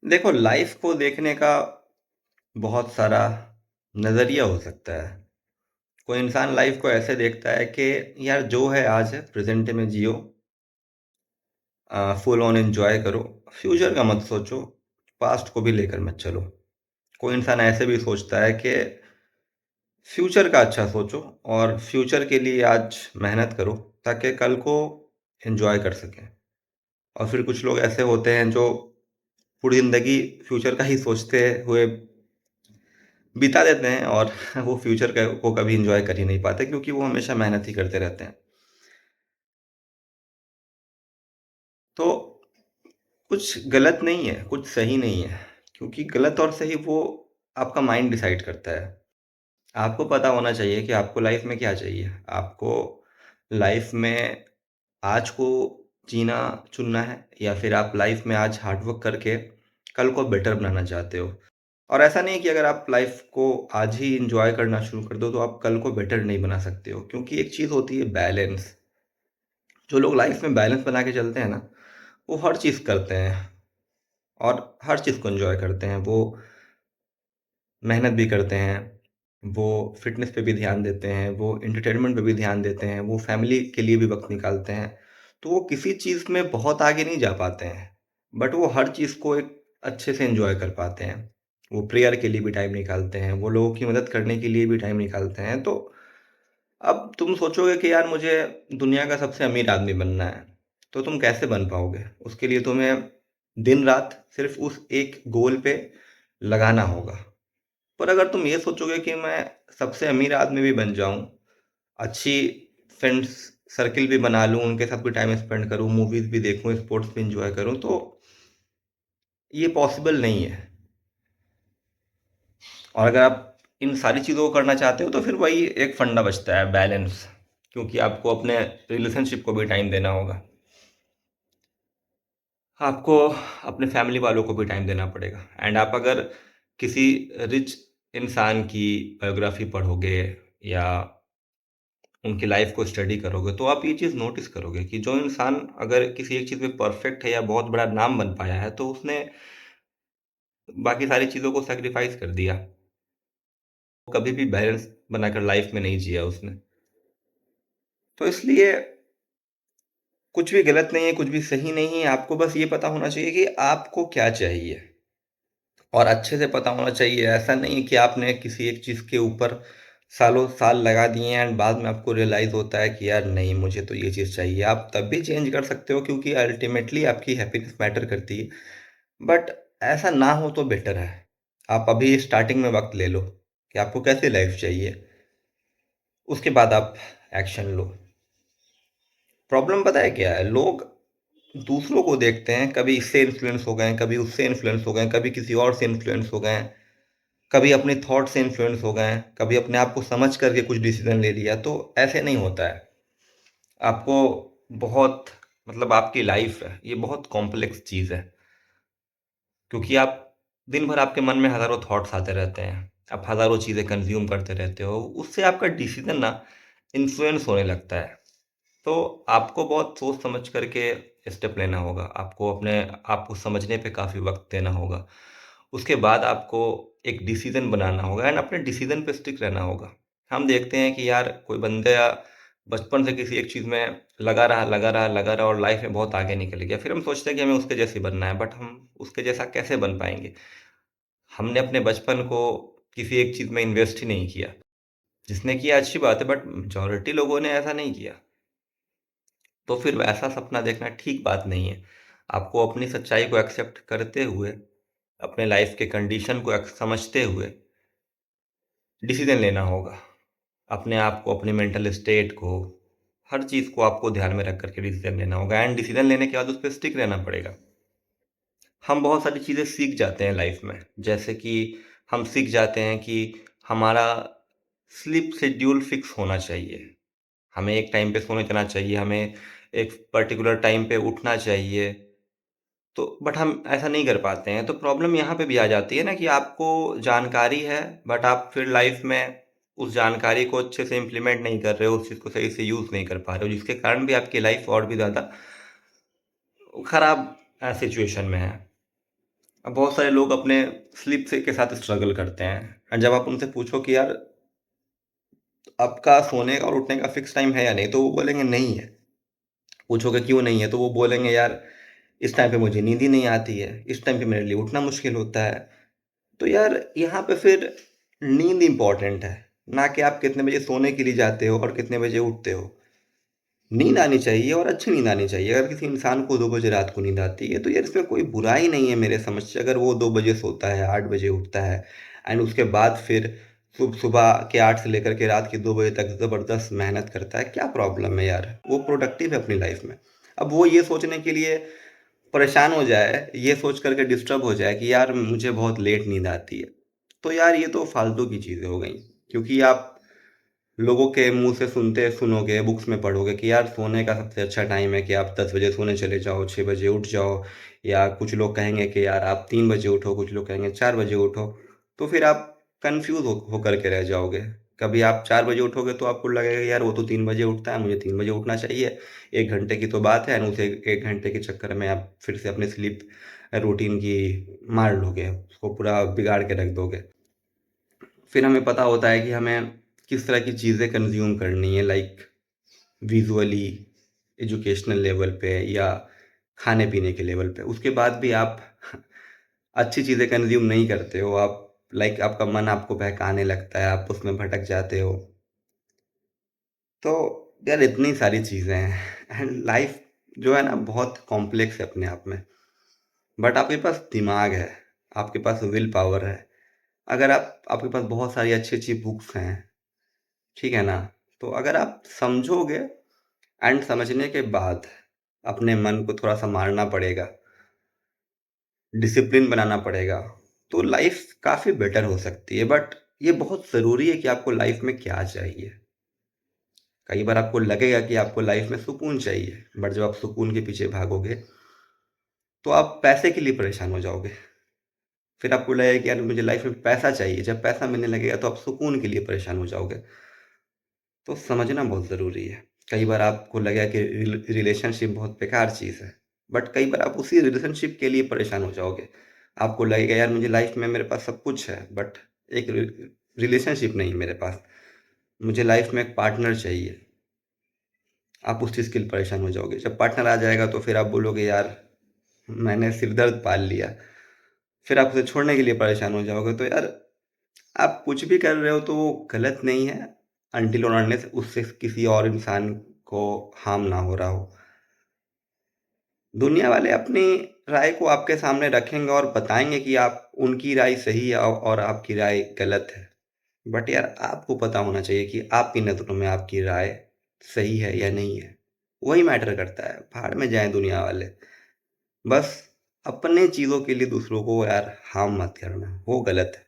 देखो, लाइफ को देखने का बहुत सारा नज़रिया हो सकता है। कोई इंसान लाइफ को ऐसे देखता है कि यार जो है आज है, प्रेजेंट में जियो, फुल ऑन एंजॉय करो, फ्यूचर का मत सोचो, पास्ट को भी लेकर मत चलो। कोई इंसान ऐसे भी सोचता है कि फ्यूचर का अच्छा सोचो और फ्यूचर के लिए आज मेहनत करो ताकि कल को एंजॉय कर सकें। और फिर कुछ लोग ऐसे होते हैं जो पूरी ज़िंदगी फ्यूचर का ही सोचते हुए बिता देते हैं और वो फ्यूचर को कभी एंजॉय कर ही नहीं पाते क्योंकि वो हमेशा मेहनत ही करते रहते हैं। तो कुछ गलत नहीं है, कुछ सही नहीं है, क्योंकि गलत और सही वो आपका माइंड डिसाइड करता है। आपको पता होना चाहिए कि आपको लाइफ में क्या चाहिए। आपको लाइफ में आज को जीना चुनना है या फिर आप लाइफ में आज हार्डवर्क करके कल को बेटर बनाना चाहते हो। और ऐसा नहीं है कि अगर आप लाइफ को आज ही एंजॉय करना शुरू कर दो तो आप कल को बेटर नहीं बना सकते हो, क्योंकि एक चीज़ होती है बैलेंस। जो लोग लाइफ में बैलेंस बना के चलते हैं ना, वो हर चीज़ करते हैं और हर चीज़ को एंजॉय करते हैं। वो मेहनत भी करते हैं, वो फिटनेस पे भी ध्यान देते हैं, वो एंटरटेनमेंट पे भी ध्यान देते हैं, वो फैमिली के लिए भी वक्त निकालते हैं। तो वो किसी चीज़ में बहुत आगे नहीं जा पाते हैं, बट वो हर चीज़ को एक अच्छे से एंजॉय कर पाते हैं। वो प्रेयर के लिए भी टाइम निकालते हैं, वो लोगों की मदद करने के लिए भी टाइम निकालते हैं। तो अब तुम सोचोगे कि यार मुझे दुनिया का सबसे अमीर आदमी बनना है, तो तुम कैसे बन पाओगे? उसके लिए तुम्हें दिन रात सिर्फ उस एक गोल पे लगाना होगा। पर अगर तुम ये सोचोगे कि मैं सबसे अमीर आदमी भी बन जाऊं, अच्छी फ्रेंड्स सर्किल भी बना लूं, उनके साथ भी टाइम स्पेंड करूं, मूवीज भी देखूं, स्पोर्ट्स भी इंजॉय करूं, तो ये पॉसिबल नहीं है। और अगर आप इन सारी चीज़ों को करना चाहते हो तो फिर वही एक फंडा बचता है, बैलेंस। क्योंकि आपको अपने रिलेशनशिप को भी टाइम देना होगा, आपको अपने फैमिली वालों को भी टाइम देना पड़ेगा। एंड आप अगर किसी रिच इंसान की बायोग्राफी पढ़ोगे या उनकी लाइफ को स्टडी करोगे तो आप ये चीज़ नोटिस करोगे कि जो इंसान अगर किसी एक चीज़ में परफेक्ट है या बहुत बड़ा नाम बन पाया है तो उसने बाकी सारी चीज़ों को सेक्रीफाइस कर दिया। कभी भी बैलेंस बनाकर लाइफ में नहीं जिया उसने। तो इसलिए कुछ भी गलत नहीं है, कुछ भी सही नहीं है। आपको बस ये पता होना चाहिए कि आपको क्या चाहिए, और अच्छे से पता होना चाहिए। ऐसा नहीं है कि आपने किसी एक चीज़ के ऊपर सालों साल लगा दिए हैं एंड बाद में आपको रियलाइज़ होता है कि यार नहीं, मुझे तो ये चीज़ चाहिए। आप तब भी चेंज कर सकते हो क्योंकि अल्टीमेटली आपकी हैप्पीनेस मैटर करती है। बट ऐसा ना हो तो बेटर है। आप अभी स्टार्टिंग में वक्त ले लो कि आपको कैसी लाइफ चाहिए, उसके बाद आप एक्शन लो। प्रॉब्लम पता है क्या है? लोग दूसरों को देखते हैं, कभी इससे इन्फ्लुएंस हो गए हैं, कभी उससे इन्फ्लुएंस हो गए हैं, कभी किसी और से इन्फ्लुएंस हो गए हैं, कभी अपने थॉट से इन्फ्लुएंस हो गए हैं, कभी अपने आप को समझ करके कुछ डिसीजन ले लिया। तो ऐसे नहीं होता है। आपको बहुत, मतलब आपकी लाइफ है ये बहुत कॉम्प्लेक्स चीज़ है, क्योंकि आप दिन भर आपके मन में हज़ारों थॉट्स आते रहते हैं, आप हज़ारों चीज़ें कंज्यूम करते रहते हो, उससे आपका डिसीजन ना इन्फ्लुएंस होने लगता है। तो आपको बहुत सोच समझ करके स्टेप लेना होगा। आपको अपने आप को समझने पे काफ़ी वक्त देना होगा। उसके बाद आपको एक डिसीजन बनाना होगा एंड अपने डिसीजन पे स्टिक रहना होगा। हम देखते हैं कि यार कोई बंदा बचपन से किसी एक चीज़ में लगा रहा लगा रहा लगा रहा और लाइफ में बहुत आगे निकल गया, फिर हम सोचते हैं कि हमें उसके जैसे बनना है, बट हम उसके जैसा कैसे बन पाएंगे? हमने अपने बचपन को किसी एक चीज़ में इन्वेस्ट ही नहीं किया। जिसने किया अच्छी बात है, बट मेजॉरिटी लोगों ने ऐसा नहीं किया। तो फिर वैसा सपना देखना ठीक बात नहीं है। आपको अपनी सच्चाई को एक्सेप्ट करते हुए, अपने लाइफ के कंडीशन को समझते हुए डिसीजन लेना होगा। अपने आप को, अपनी मेंटल स्टेट को, हर चीज़ को आपको ध्यान में रख करके डिसीजन लेना होगा एंड डिसीजन लेने के बाद उस पर स्टिक रहना पड़ेगा। हम बहुत सारी चीज़ें सीख जाते हैं लाइफ में, जैसे कि हम सीख जाते हैं कि हमारा स्लीप शेड्यूल फिक्स होना चाहिए। हमें एक टाइम पे सोने जाना चाहिए, हमें एक पर्टिकुलर टाइम पे उठना चाहिए। तो बट हम ऐसा नहीं कर पाते हैं, तो प्रॉब्लम यहाँ पे भी आ जाती है ना कि आपको जानकारी है, बट आप फिर लाइफ में उस जानकारी को अच्छे से इम्प्लीमेंट नहीं कर रहे हो, उस चीज़ को सही से यूज़ नहीं कर पा रहे हो, जिसके कारण भी आपकी लाइफ और भी ज़्यादा खराब सिचुएशन में है। अब बहुत सारे लोग अपने स्लीप से के साथ स्ट्रगल करते हैं एंड जब आप उनसे पूछो कि यार आपका सोने और उठने का फिक्स टाइम है या नहीं, तो वो बोलेंगे नहीं है। पूछोगे क्यों नहीं है, तो वो बोलेंगे यार इस टाइम पे मुझे नींद ही नहीं आती है, इस टाइम पे मेरे लिए उठना मुश्किल होता है। तो यार यहाँ पे फिर नींद इम्पोर्टेंट है, ना कि आप कितने बजे सोने के लिए जाते हो और कितने बजे उठते हो। नींद आनी चाहिए और अच्छी नींद आनी चाहिए। अगर किसी इंसान को 2 बजे रात को नींद आती है, तो यार इसमें कोई बुराई नहीं है मेरे समझ से। अगर वो 2 बजे सोता है, 8 बजे उठता है एंड उसके बाद फिर सुबह के 8 से लेकर के रात के 2 बजे तक ज़बरदस्त मेहनत करता है, क्या प्रॉब्लम है यार? वो प्रोडक्टिव है अपनी लाइफ में। अब वो ये सोचने के लिए परेशान हो जाए, ये सोच कर के डिस्टर्ब हो जाए कि यार मुझे बहुत लेट नींद आती है, तो यार ये तो फालतू की चीज़ें हो गई। क्योंकि आप लोगों के मुंह से सुनोगे, बुक्स में पढ़ोगे कि यार सोने का सबसे अच्छा टाइम है कि आप 10 बजे सोने चले जाओ, 6 बजे उठ जाओ, या कुछ लोग कहेंगे कि यार आप 3 बजे उठो, कुछ लोग कहेंगे 4 बजे उठो। तो फिर आप कंफ्यूज होकर के रह जाओगे। कभी आप 4 बजे उठोगे तो आपको लगेगा यार वो तो 3 बजे उठता है, मुझे 3 बजे उठना चाहिए। 1 घंटे की तो बात है, उसे 1 घंटे के चक्कर में आप फिर से अपने स्लीप रूटीन की मार लोगे, उसको पूरा बिगाड़ के रख दोगे। फिर हमें पता होता है कि हमें किस तरह की चीज़ें कंज्यूम करनी है, लाइक विजुअली, एजुकेशनल लेवल पे या खाने पीने के लेवल पे। उसके बाद भी आप अच्छी चीज़ें कंज्यूम नहीं करते हो। आप लाइक आपका मन आपको बहकाने लगता है, आप उसमें भटक जाते हो। तो यार इतनी सारी चीज़ें हैं एंड लाइफ जो है ना बहुत कॉम्प्लेक्स है अपने आप में। बट आपके पास दिमाग है, आपके पास विल पावर है। अगर आपके पास बहुत सारी अच्छी-अच्छी बुक्स हैं, ठीक है ना? तो अगर आप समझोगे एंड समझने के बाद अपने मन को थोड़ा-सा मारना पड़ेगा, डिसिप्लिन बनाना पड़ेगा, तो लाइफ़ काफ़ी बेटर हो सकती है। बट ये बहुत ज़रूरी है कि आपको लाइफ़ में क्या चाहिए। कई बार आपको लगेगा कि आपको लाइफ़ में सुकून चाहिए, बट जब आप सुकून के पीछे भागोगे, तो आप पैसे के लिए परेशान हो जाओगे। फिर आपको लगेगा कि यार मुझे लाइफ़ में पैसा चाहिए, जब पैसा मिलने लगेगा तो आप सुकून के लिए परेशान हो जाओगे। तो समझना बहुत ज़रूरी है। कई बार आपको लगेगा कि रिलेशनशिप बहुत बेकार चीज़ है, बट कई बार आप उसी रिलेशनशिप के लिए परेशान हो जाओगे। आपको लगेगा यार मुझे लाइफ़ में मेरे पास सब कुछ है, बट एक रिलेशनशिप नहीं मेरे पास। मुझे लाइफ़ में एक पार्टनर चाहिए। आप उस चीज़ के लिए परेशान हो जाओगे। जब पार्टनर आ जाएगा तो फिर आप बोलोगे यार मैंने सिर दर्द पाल लिया। फिर आप उसे छोड़ने के लिए परेशान हो जाओगे। तो यार आप कुछ भी कर रहे हो तो वो गलत नहीं है, अनटिल और अनलेस उससे किसी और इंसान को हार्म ना हो रहा हो। दुनिया वाले अपनी राय को आपके सामने रखेंगे और बताएँगे कि आप उनकी राय सही है और आपकी राय गलत है। बट यार आपको पता होना चाहिए कि आपकी नज़रों में आपकी राय सही है या नहीं है। वही मैटर करता है, भाड़ में जाएँ दुनिया वाले। बस अपने चीज़ों के लिए दूसरों को यार हार्म मत करना, वो गलत है।